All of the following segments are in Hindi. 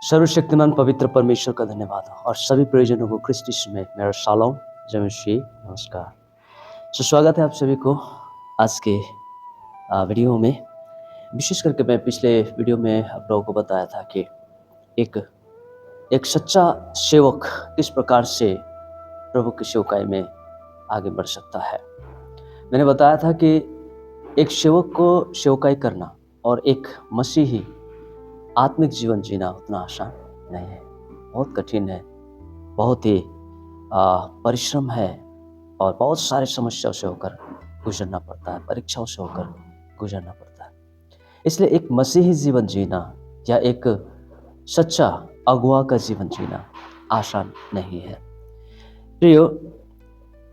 सर्वशक्तिमान पवित्र परमेश्वर का धन्यवाद हो और सभी प्रियजनों को क्रिस्ट यीशु में मेरा शालोम जय मसीह नमस्कार। स्वागत है आप सभी को आज के वीडियो में। विशेष करके मैं पिछले वीडियो में आप लोगों को बताया था कि एक सच्चा सेवक किस प्रकार से प्रभु की सेवकाई में आगे बढ़ सकता है। मैंने बताया था कि एक सेवक को सेवकाई करना और एक मसीही आत्मिक जीवन जीना उतना आसान नहीं है, बहुत कठिन है, बहुत ही परिश्रम है और बहुत सारे समस्याओं से होकर गुजरना पड़ता है, परीक्षाओं से होकर गुजरना पड़ता है। इसलिए एक मसीही जीवन जीना या एक सच्चा अगुआ का जीवन जीना आसान नहीं है। प्रियो,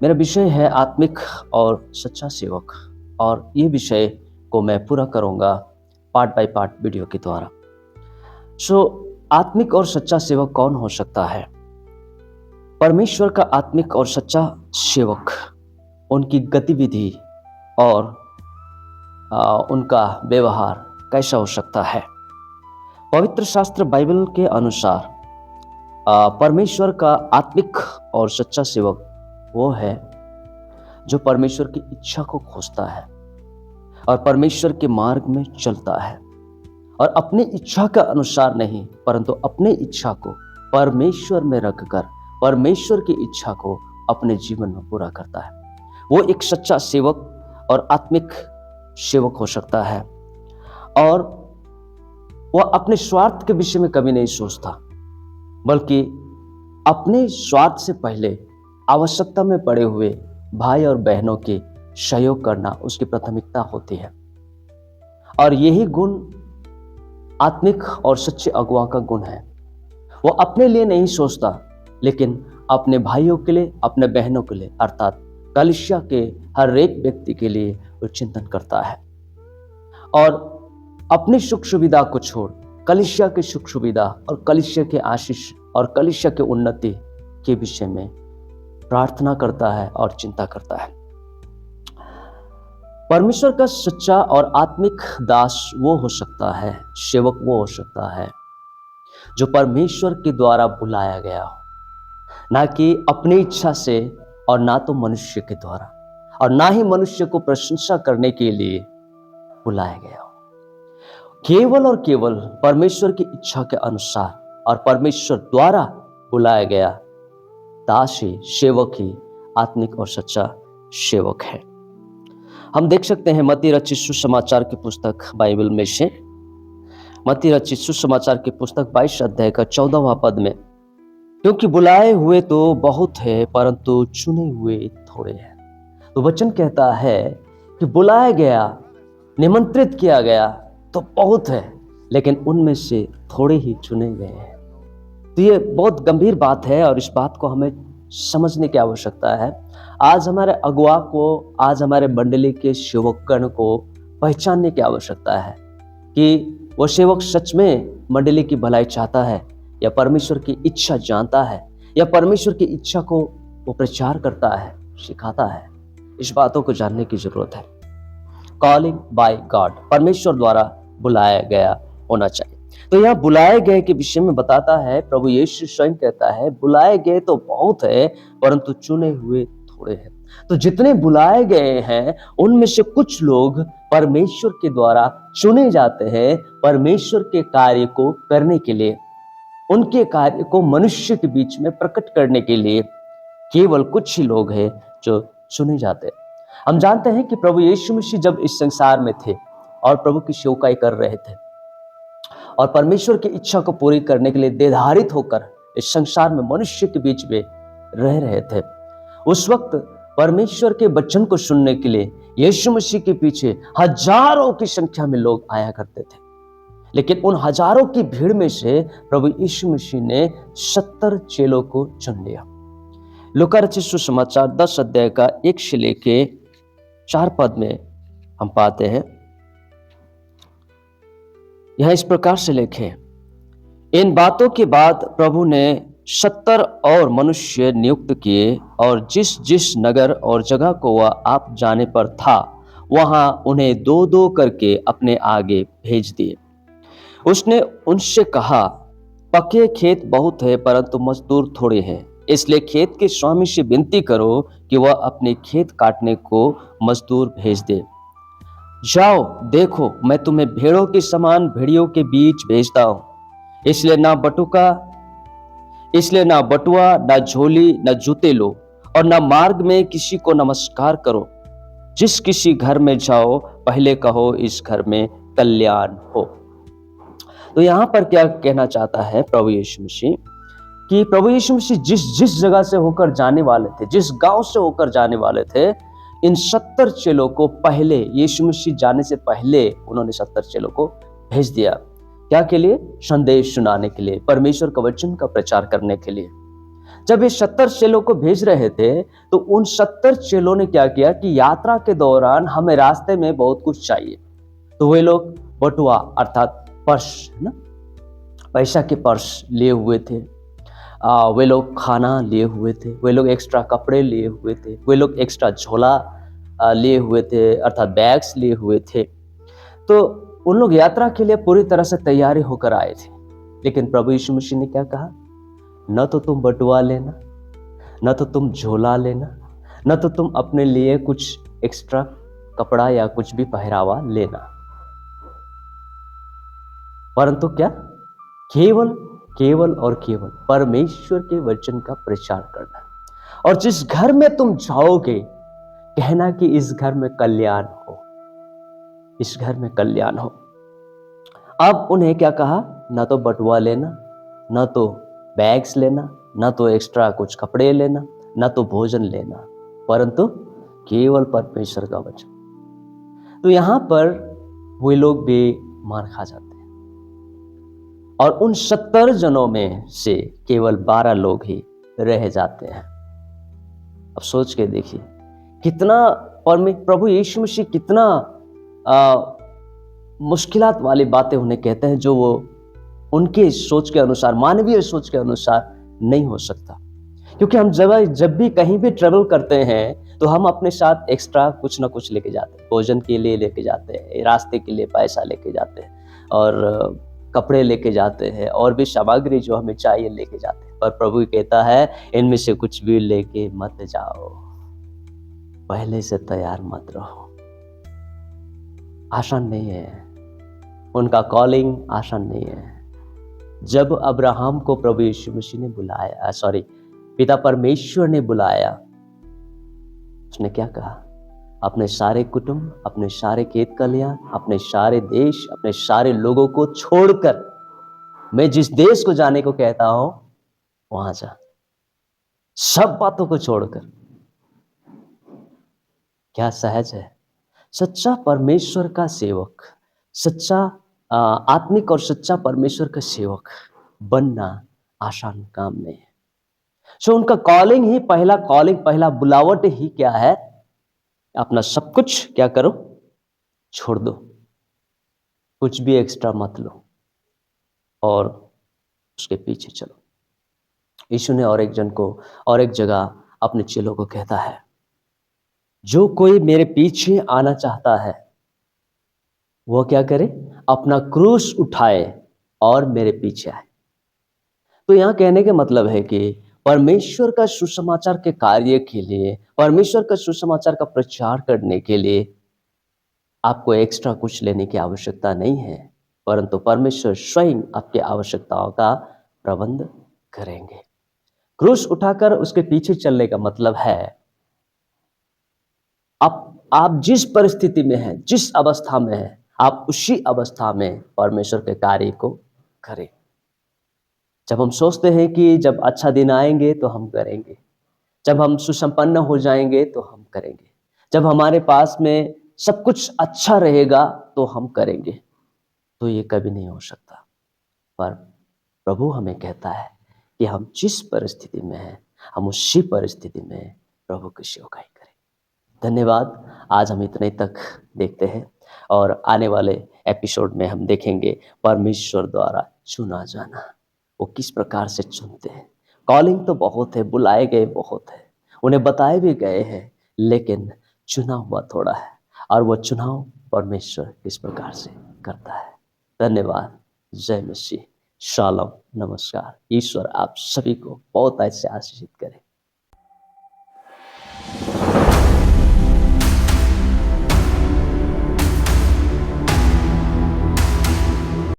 मेरा विषय है आत्मिक और सच्चा सेवक और ये विषय को मैं पूरा करूँगा पार्ट बाय पार्ट वीडियो के द्वारा। आत्मिक और सच्चा सेवक कौन हो सकता है? परमेश्वर का आत्मिक और सच्चा सेवक, उनकी गतिविधि और उनका व्यवहार कैसा हो सकता है? पवित्र शास्त्र बाइबल के अनुसार परमेश्वर का आत्मिक और सच्चा सेवक वो है जो परमेश्वर की इच्छा को खोजता है और परमेश्वर के मार्ग में चलता है और अपनी इच्छा का अनुसार नहीं परंतु अपनी इच्छा को परमेश्वर में रखकर परमेश्वर की इच्छा को अपने जीवन में पूरा करता है। वो एक सच्चा सेवक और आत्मिक सेवक हो सकता है और वह अपने स्वार्थ के विषय में कभी नहीं सोचता, बल्कि अपने स्वार्थ से पहले आवश्यकता में पड़े हुए भाई और बहनों के सहयोग करना उसकी प्राथमिकता होती है। और यही गुण आत्मिक और सच्चे अगुआ का गुण है। वो अपने लिए नहीं सोचता, लेकिन अपने भाइयों के लिए, अपने बहनों के लिए अर्थात कलीसिया के हर एक व्यक्ति के लिए वो चिंतन करता है और अपनी सुख सुविधा को छोड़ कलीसिया की सुख सुविधा और कलीसिया के आशीष और कलीसिया के उन्नति के विषय में प्रार्थना करता है और चिंता करता है। परमेश्वर का सच्चा और आत्मिक दास वो हो सकता है, सेवक वो हो सकता है जो परमेश्वर के द्वारा बुलाया गया हो, ना कि अपनी इच्छा से और ना तो मनुष्य के द्वारा और ना ही मनुष्य को प्रशंसा करने के लिए बुलाया गया हो। केवल और केवल परमेश्वर की इच्छा के अनुसार और परमेश्वर द्वारा बुलाया गया दास ही, सेवक ही आत्मिक और सच्चा सेवक है। हम देख सकते हैं मत्ती रचित सुसमाचार की पुस्तक बाइबल में से मत्ती रचित सुसमाचार की पुस्तक 22 अध्याय का 14वां पद में, क्योंकि बुलाए हुए तो बहुत है परंतु चुने हुए थोड़े हैं। तो वचन कहता है कि बुलाया गया, निमंत्रित किया गया तो बहुत है, लेकिन उनमें से थोड़े ही चुने गए हैं। तो ये बहुत गंभीर बात है और इस बात को हमें समझने की आवश्यकता है। आज हमारे अगुआ को, आज हमारे मंडली के सेवकगण को पहचानने की आवश्यकता है कि वो सेवक सच में मंडली की भलाई चाहता है या परमेश्वर की इच्छा जानता है या परमेश्वर की इच्छा को वो प्रचार करता है, सिखाता है। इस बातों को जानने की जरूरत है। कॉलिंग बाय गॉड, परमेश्वर द्वारा बुलाया गया होना चाहिए। तो यहाँ बुलाए गए के विषय में बताता है, प्रभु यीशु स्वयं कहता है बुलाए गए तो बहुत है परंतु चुने हुए थोड़े हैं। तो जितने बुलाए गए हैं उनमें से कुछ लोग परमेश्वर के द्वारा चुने जाते हैं परमेश्वर के कार्य को करने के लिए, उनके कार्य को मनुष्य के बीच में प्रकट करने के लिए केवल कुछ ही लोग हैं जो चुने जाते हैं। हम जानते हैं कि प्रभु यीशु मसीह जब इस संसार में थे और प्रभु की सेवकाई कर रहे थे और परमेश्वर की इच्छा को पूरी करने के लिए निर्धारित होकर इस संसार में मनुष्य के बीच में रह रहे थे, उस वक्त परमेश्वर के वचन को सुनने के लिए यीशु मसीह के पीछे हजारों की संख्या में लोग आया करते थे। लेकिन उन हजारों की भीड़ में से प्रभु यीशु मसीह ने 70 चेलों को चुन लिया। लूका रचित सुसमाचार 10 अध्याय का 1 से लेके 4 पद में हम पाते हैं, यह इस प्रकार से लिखे, इन बातों के बाद प्रभु ने 70 और मनुष्य नियुक्त किए और जिस जिस नगर और जगह को वह आप जाने पर था वहां उन्हें दो दो करके अपने आगे भेज दिए। उसने उनसे कहा, पके खेत बहुत है परंतु मजदूर थोड़े हैं, इसलिए खेत के स्वामी से विनती करो कि वह अपने खेत काटने को मजदूर भेज दे। जाओ, देखो मैं तुम्हें भेड़ों के समान भेड़ियों के बीच भेजता हूँ। इसलिए ना बटुका इसलिए ना बटुआ, ना झोली, ना जूते लो, और ना मार्ग में किसी को नमस्कार करो। जिस किसी घर में जाओ पहले कहो, इस घर में कल्याण हो। तो यहां पर क्या कहना चाहता है प्रभु यीशु मसीह, कि प्रभु यीशु मसीह जिस जिस जगह से होकर जाने वाले थे, जिस गांव से होकर जाने वाले थे, इन 70 चेलों को पहले, यीशु मसीह जाने से पहले उन्होंने 70 चेलों को भेज दिया। क्या के लिए? संदेश सुनाने के लिए, परमेश्वर का वचन का प्रचार करने के लिए। जब ये 70 चेलों को भेज रहे थे तो उन 70 चेलों ने क्या किया कि यात्रा के दौरान हमें रास्ते में बहुत कुछ चाहिए, तो वे लोग बटुआ अर्थात पर्स, है ना, पैसा के पर्स लिए हुए थे। वे लोग खाना लिए हुए थे, वे लोग एक्स्ट्रा कपड़े लिए हुए थे, वे लोग एक्स्ट्रा झोला लिए हुए थे अर्थात बैग्स लिए हुए थे। तो उन लोग यात्रा के लिए पूरी तरह से तैयारी होकर आए थे। लेकिन प्रभु यीशु मसीह ने क्या कहा? न तो तुम बटुआ लेना, न तो तुम झोला लेना, न तो तुम अपने लिए कुछ एक्स्ट्रा कपड़ा या कुछ भी पहरावा लेना, परंतु क्या? केवल केवल और केवल परमेश्वर के वचन का प्रचार करना। और जिस घर में तुम जाओगे कहना कि इस घर में कल्याण हो, इस घर में कल्याण हो। अब उन्हें क्या कहा? ना तो बटुआ लेना, ना तो बैग्स लेना, ना तो एक्स्ट्रा कुछ कपड़े लेना, ना तो भोजन लेना, परंतु केवल परमेश्वर का वचन। तो यहां पर वे लोग भी मार खा जाते हैं और उन 70 जनों में से केवल 12 लोग ही रह जाते हैं। अब सोच के देखिए कितना प्रभु यीशु मसीह कितना मुश्किलात वाली बातें उन्हें कहते हैं, जो वो उनके सोच के अनुसार, मानवीय सोच के अनुसार नहीं हो सकता। क्योंकि हम जब भी कहीं भी ट्रेवल करते हैं तो हम अपने साथ एक्स्ट्रा कुछ ना कुछ लेके जाते हैं, भोजन के लिए लेके जाते हैं, रास्ते के लिए पैसा लेके जाते हैं और कपड़े लेके जाते हैं और भी सामग्री जो हमें चाहिए लेके जाते हैं। पर प्रभु कहता है इनमें से कुछ भी लेके मत जाओ, पहले से तैयार मत रहो। आसान नहीं है, उनका कॉलिंग आसान नहीं है। जब अब्राहम को प्रभु यीशु मसीह ने बुलाया, पिता परमेश्वर ने बुलाया, उसने क्या कहा? अपने सारे कुटुंब, अपने सारे खेत खलियान, अपने सारे देश, अपने सारे लोगों को छोड़कर मैं जिस देश को जाने को कहता हूं वहां जा। सब बातों को छोड़कर। क्या सहज है? सच्चा परमेश्वर का सेवक, सच्चा आत्मिक और सच्चा परमेश्वर का सेवक बनना आसान काम नहीं है। सो उनका कॉलिंग ही, पहला बुलावट ही क्या है? अपना सब कुछ क्या करो? छोड़ दो, कुछ भी एक्स्ट्रा मत लो और उसके पीछे चलो। यीशु ने और एक जगह अपने चेलों को कहता है, जो कोई मेरे पीछे आना चाहता है वो क्या करे? अपना क्रूस उठाए और मेरे पीछे आए। तो यहां कहने का मतलब है कि परमेश्वर का सुसमाचार के कार्य के लिए, परमेश्वर का सुसमाचार का प्रचार करने के लिए आपको एक्स्ट्रा कुछ लेने की आवश्यकता नहीं है, परंतु परमेश्वर स्वयं आपकी आवश्यकताओं का प्रबंध करेंगे। क्रूस उठाकर उसके पीछे चलने का मतलब है आप जिस परिस्थिति में हैं, जिस अवस्था में हैं, आप उसी अवस्था में परमेश्वर के कार्य को करें। जब हम सोचते हैं कि जब अच्छा दिन आएंगे तो हम करेंगे, जब हम सुसंपन्न हो जाएंगे तो हम करेंगे, जब हमारे पास में सब कुछ अच्छा रहेगा तो हम करेंगे, तो ये कभी नहीं हो सकता। पर प्रभु हमें कहता है कि हम जिस परिस्थिति में हैं, हम उसी परिस्थिति में प्रभु की सेवकाई करें। धन्यवाद। आज हम इतने तक देखते हैं और आने वाले एपिसोड में हम देखेंगे परमेश्वर द्वारा चुना जाना, वो किस प्रकार से चुनते हैं। कॉलिंग तो बहुत है, बुलाए गए बहुत है, उन्हें बताए भी गए हैं, लेकिन चुना हुआ थोड़ा है, और वो चुनाव परमेश्वर किस प्रकार से करता है। धन्यवाद। जय मसीह। शालोम, नमस्कार। ईश्वर आप सभी को बहुत ऐसे आशीषित करे।